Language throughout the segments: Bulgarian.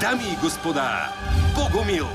Дами и господа, Богомил!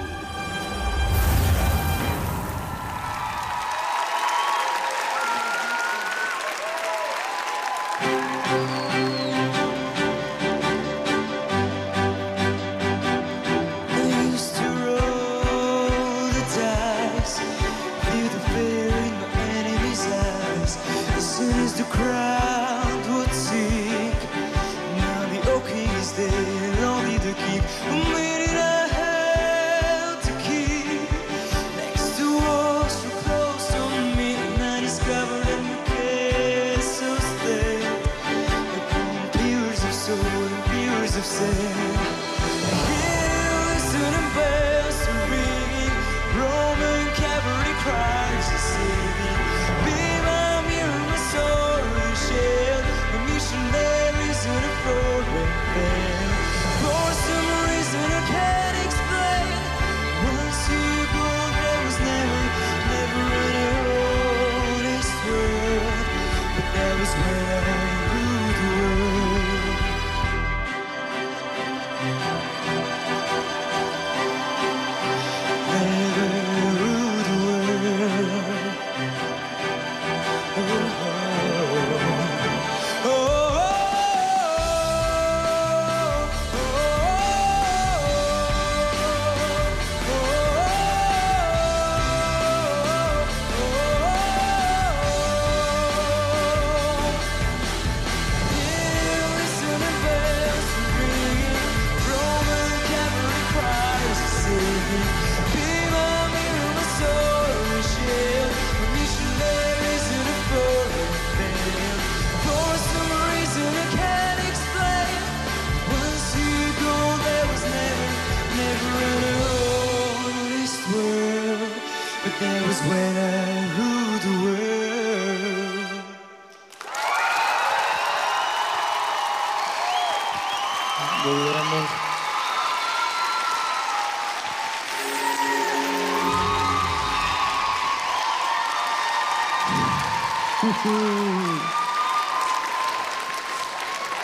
Благодаря много.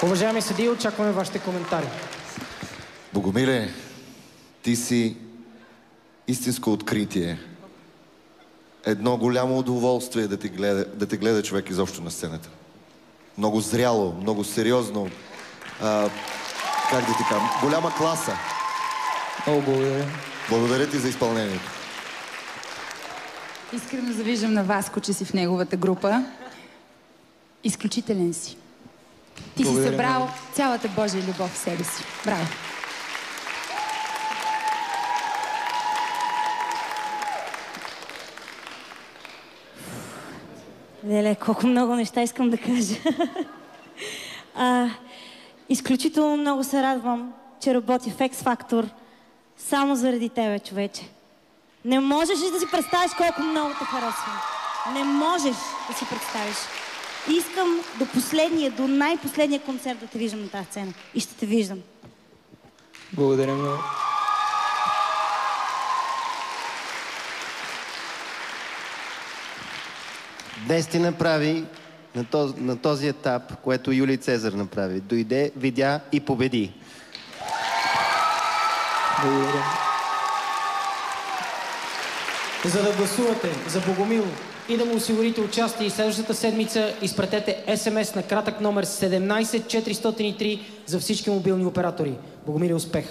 Уважаеми съдии, очакваме вашите коментари. Богомиле, ти си истинско откритие. Едно голямо удоволствие да те гледа човек изобщо на сцената. Много зряло, много сериозно. Как да ти кажа? Голяма класа. Много благодаря. Благодаря ти за изпълнението. Искрено завиждам на Васко, че си в неговата група. Изключителен си. Ти си събрал цялата Божия любов в себе си. Браво! Леле, колко много неща искам да кажа. Изключително много се радвам, че работи в X-Factor само заради тебе, човече. Не можеш ли да си представиш колко много те харесвам? Не можеш да си представиш. Искам до последния, до най-последния концерт да те виждам на тази сцена. И ще те виждам. Благодаря много. Днес ти направи на този етап, което Юлий Цезар направи. Дойде, видя и победи. Благодаря. За да гласувате за Богомил и да му осигурите участие и следващата седмица, изпратете СМС на кратък номер 17403 за всички мобилни оператори. Богомиле, успех!